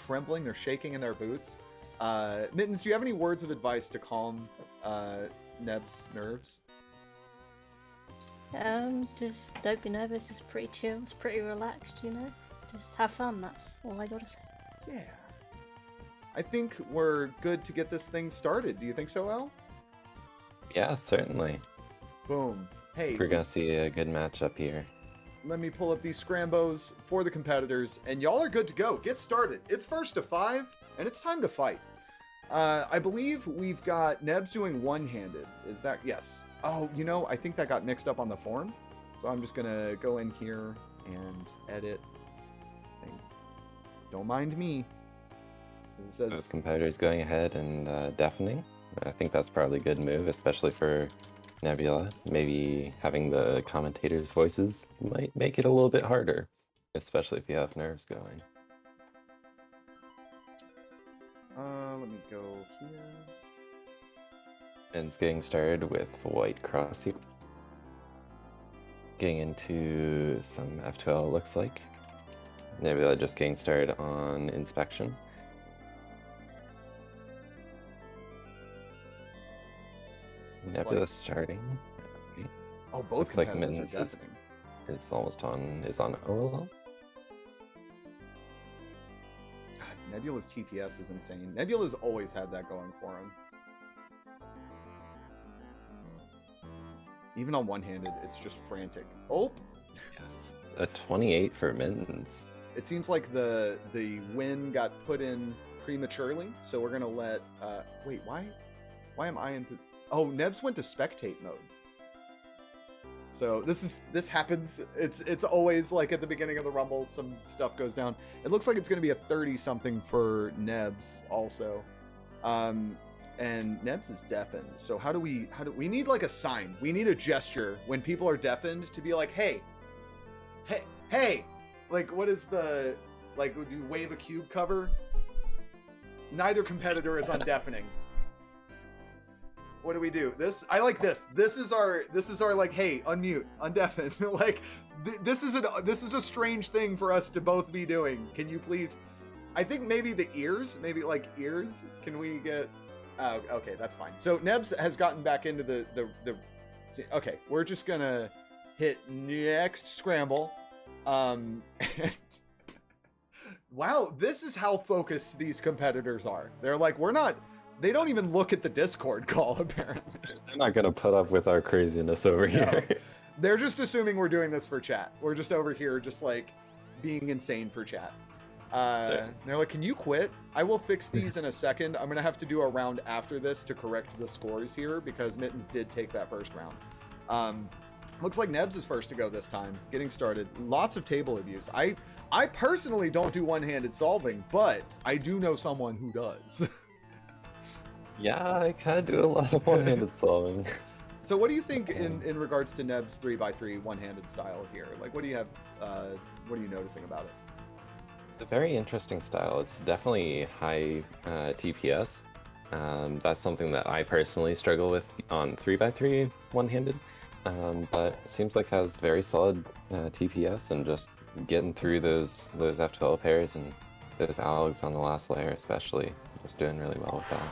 trembling. They're shaking in their boots. Mittens, do you have any words of advice to calm Neb's nerves? Just don't be nervous. It's pretty chill. It's pretty relaxed, you know. Just have fun. That's all I gotta say. Yeah. I think we're good to get this thing started. Do you think so, Al? Yeah, certainly. Boom. Hey, We're gonna see a good matchup here. let me pull up these scrambos for the competitors, and y'all are good to go. Get started. It's first to 5, and it's time to fight. I believe we've got Neb's doing one-handed. Is that... Yes. Oh, you know, I think that got mixed up on the form. So I'm just going to go in here and edit things. Don't mind me. It says... Those competitors going ahead and deafening. I think that's probably a good move, especially for Nebula. Maybe having the commentators' voices might make it a little bit harder, especially if you have nerves going. Let me go here. And it's getting started with white cross here. Getting into some F12, looks like. Nebula just getting started on inspection. Nebula starting. Okay. Oh, both Looks like competitors Mittens are is, deafening. is almost on, is on OLL. God, Nebula's TPS is insane. Nebula's always had that going for him. Even on one-handed, it's just frantic. Oh! Yes, a 28 for Mittens. It seems like the win got put in prematurely, so we're gonna let... wait, why am I in... Oh, Nebs went to spectate mode. So this happens. It's always like at the beginning of the Rumble, some stuff goes down. It looks like it's gonna be a 30-something for Nebs also. And Nebs is deafened. So how do we need like a sign. We need a gesture when people are deafened to be like, hey, like what is the, like, would you wave a cube cover? Neither competitor is undeafening. What do we do? This, I like this. This is our like, hey, unmute, undeafen. Like this is a strange thing for us to both be doing. Can you please? I think maybe the ears, maybe like ears. Can we get? Oh, okay, that's fine. So Nebs has gotten back into the. Okay, we're just gonna hit next scramble. And wow, this is how focused these competitors are. They're like, we're not. They don't even look at the Discord call, apparently. They're not gonna put up with our craziness over here. They're just assuming we're doing this for chat. We're just over here, just like being insane for chat. They're like, can you quit? I will fix these in a second. I'm gonna have to do a round after this to correct the scores here because Mittens did take that first round. Looks like Nebs is first to go this time. Getting started. Lots of table abuse. I personally don't do one-handed solving, but I do know someone who does. Yeah, I kind of do a lot of one-handed solving. So what do you think in regards to Neb's 3x3 one-handed style here? Like, what do you have? What are you noticing about it? It's a very interesting style. It's definitely high TPS. That's something that I personally struggle with on 3x3 one-handed. But it seems like it has very solid TPS and just getting through those F12 pairs and those ALGs on the last layer especially. Just doing really well with that.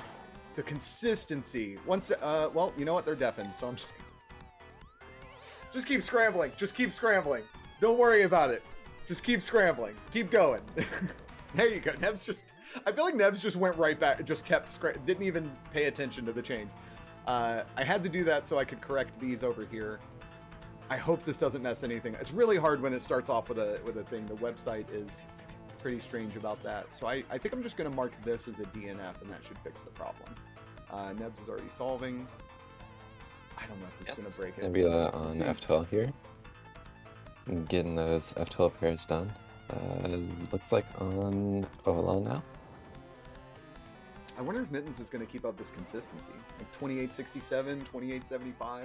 The consistency. Once, well, you know what? They're deafened, so I'm just keep scrambling. Just keep scrambling. Don't worry about it. Just keep scrambling. Keep going. There you go. Nebs just, I feel like Nebs just went right back, just kept, didn't even pay attention to the change. I had to do that so I could correct these over here. I hope this doesn't mess anything. It's really hard when it starts off with a thing. The website is pretty strange about that. So I think I'm just going to mark this as a DNF and that should fix the problem. Nebs is already solving. I don't know if it's going to break it. Nebula on F12 here. Getting those F12 pairs done. Looks like on OLL now. I wonder if Mittens is going to keep up this consistency. Like 2867, 2875.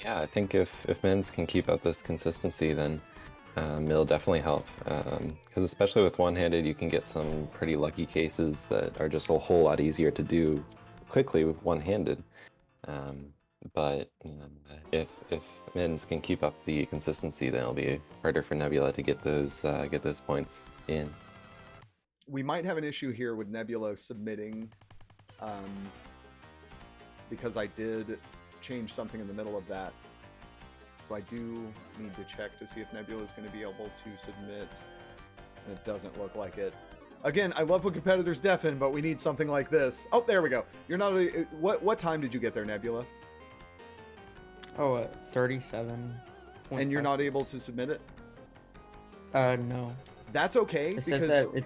Yeah, I think if Mittens can keep up this consistency, then it'll definitely help. Because especially with one-handed, you can get some pretty lucky cases that are just a whole lot easier to do quickly with one-handed. But if Mittens can keep up the consistency, then it'll be harder for Nebula to get those points in. we might have an issue here with Nebula submitting, because I did change something in the middle of that. So I do need to check to see if Nebula is going to be able to submit. And it doesn't look like it. Again, I love when competitors deafen, but we need something like this. Oh, there we go. You're not. What time did you get there, Nebula? Oh, 37. And you're not able to submit it? No. That's okay, It says because that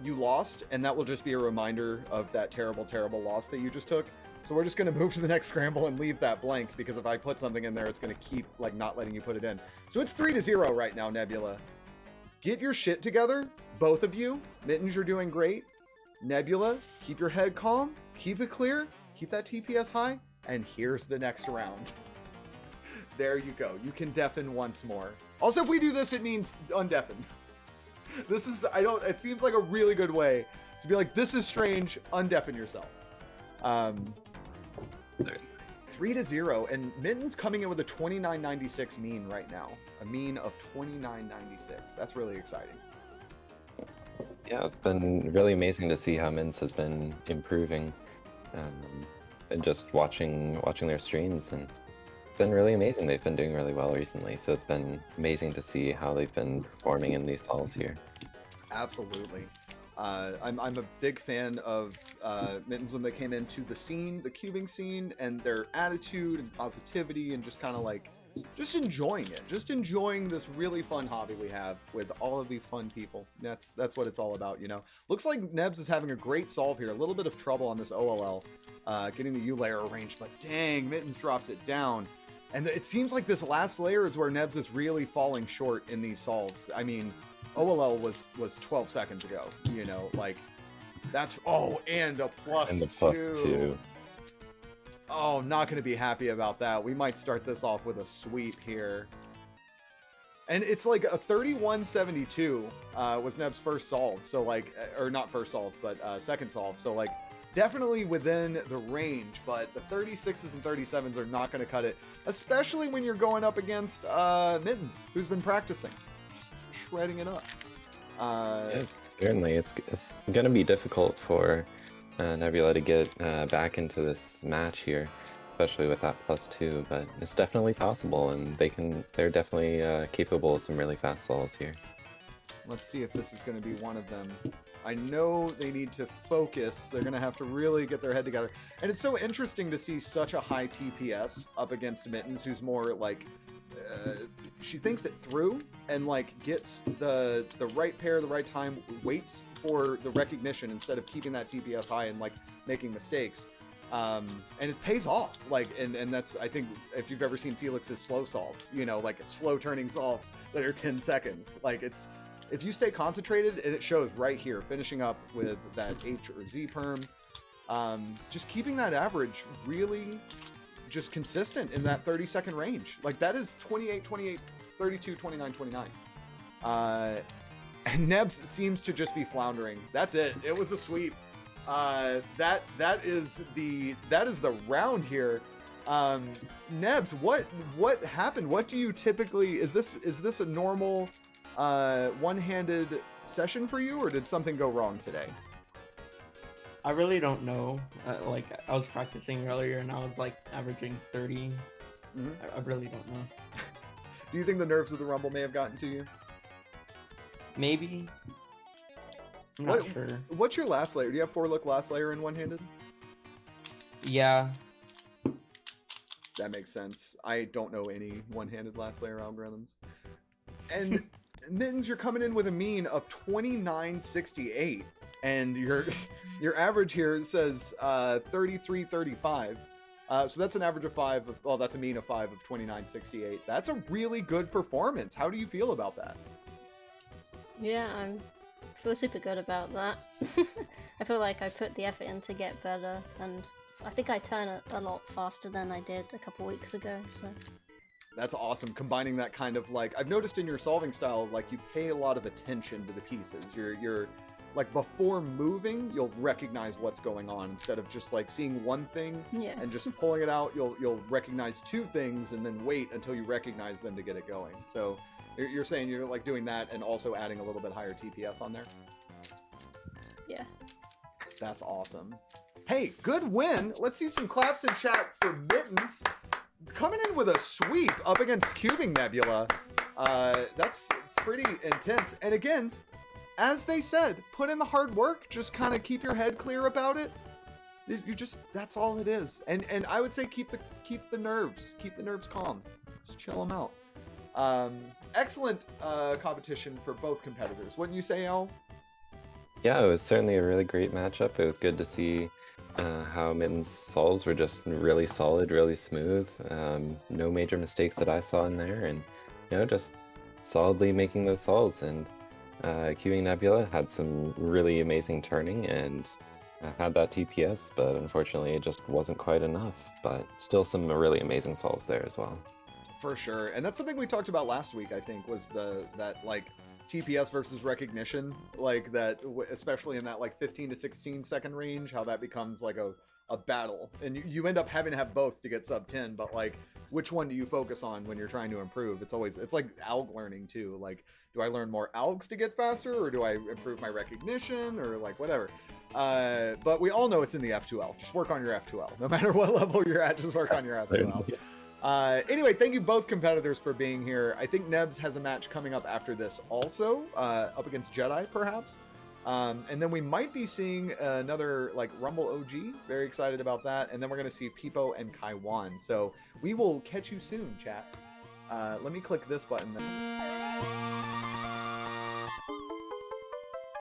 you lost, and that will just be a reminder of that terrible, terrible loss that you just took. So we're just going to move to the next scramble and leave that blank, because if I put something in there, it's going to keep like not letting you put it in. So it's 3-0 right now, Nebula. Get your shit together, both of you. Mittens, you're doing great. Nebula, keep your head calm, keep it clear, keep that TPS high, and here's the next round. There you go. You can deafen once more. Also, if we do this, it means undeafen. This is, it seems like a really good way to be like, this is strange, undeafen yourself. 3-0, and Mittens coming in with a 29.96 mean right now. A mean of 29.96. That's really exciting. Yeah, it's been really amazing to see how Mittens has been improving, and just watching their streams, and it's been really amazing. They've been doing really well recently, so it's been amazing to see how they've been performing in these solves here. Absolutely. I'm a big fan of Mittens when they came into the scene, the cubing scene, and their attitude and positivity, and just kind of like, just enjoying it, just enjoying this really fun hobby we have with all of these fun people. That's what it's all about, you know. Looks like Nebs is having a great solve here. A little bit of trouble on this OLL, getting the U layer arranged, but dang, Mittens drops it down. And it seems like this last layer is where Nebs is really falling short in these solves. I mean, OLL was 12 seconds ago, you know, like that's, oh, and a plus And the +2. Oh, not going to be happy about that. We might start this off with a sweep here. And it's like a 31.72 was Neb's first solve. So like, or not first solve, but second solve. So like definitely within the range, but the 36s and 37s are not going to cut it, especially when you're going up against Mittens, who's been practicing. Just shredding it up. Yeah, certainly, it's going to be difficult for Nebula to get back into this match here, especially with that +2, but it's definitely possible, and they're definitely capable of some really fast solves here. Let's see if this is going to be one of them. I know they need to focus. They're going to have to really get their head together. And it's so interesting to see such a high TPS up against Mittens, who's more like, she thinks it through and like gets the right pair, the right time, waits for the recognition instead of keeping that TPS high and like making mistakes. And it pays off. Like, and that's, I think, if you've ever seen Felix's slow solves, you know, like slow turning solves that are 10 seconds. Like it's, if you stay concentrated, and it shows right here, finishing up with that H or Z perm, just keeping that average really just consistent in that 30-second range. Like that is 28, 28, 32, 29, 29. And Nebs seems to just be floundering. That's it. It was a sweep. That is the round here. Nebs, what happened? What do you typically, is this a normal one-handed session for you, or did something go wrong today? I really don't know. Like, I was practicing earlier and I was like averaging 30. Mm-hmm. I really don't know. Do you think the nerves of the Rumble may have gotten to you? Maybe. I'm not sure. What's your last layer? Do you have 4-look last layer in one-handed? Yeah. That makes sense. I don't know any one-handed last layer algorithms. And Mittens, you're coming in with a mean of 29.68, and your average here says 33.35. So that's an average of 5 of, well, that's a mean of 5 of 29.68. That's a really good performance. How do you feel about that? Yeah, I feel super good about that. I feel like I put the effort in to get better, and I think I turn it a lot faster than I did a couple weeks ago, so... That's awesome. Combining that kind of like, I've noticed in your solving style, like you pay a lot of attention to the pieces. You're like, before moving, you'll recognize what's going on instead of just like seeing one thing and just pulling it out. You'll recognize 2 things and then wait until you recognize them to get it going. So you're saying you're like doing that and also adding a little bit higher TPS on there? That's awesome. Hey, good win. Let's see some claps in chat for Mittens. Coming in with a sweep up against TheCubingNebula. That's pretty intense. And again, as they said, put in the hard work. Just kind of keep your head clear about it. That's all it is. And I would say keep the nerves calm. Just chill them out. Excellent competition for both competitors. Wouldn't you say, Al? Yeah, it was certainly a really great matchup. It was good to see how Mitten's solves were just really solid, really smooth. No major mistakes that I saw in there, and just solidly making those solves. And TheCubingNebula had some really amazing turning and had that TPS, but unfortunately it just wasn't quite enough. But still some really amazing solves there as well. For sure, and that's something we talked about last week. I think was that like TPS versus recognition, like that, especially in that like 15 to 16 second range, how that becomes like a battle, and you end up having to have both to get sub 10. But like, which one do you focus on when you're trying to improve? It's like alg learning too. Like, do I learn more algs to get faster, or do I improve my recognition, or like whatever? But we all know it's in the F2L. Just work on your F2L. No matter what level you're at, just work on your F2L. Anyway, thank you both competitors for being here. I think Nebs has a match coming up after this also, up against Jedi, perhaps. And then we might be seeing another like Rumble OG. Very excited about that. And then we're going to see Peepo and Kaiwan. So we will catch you soon, chat. Let me click this button then.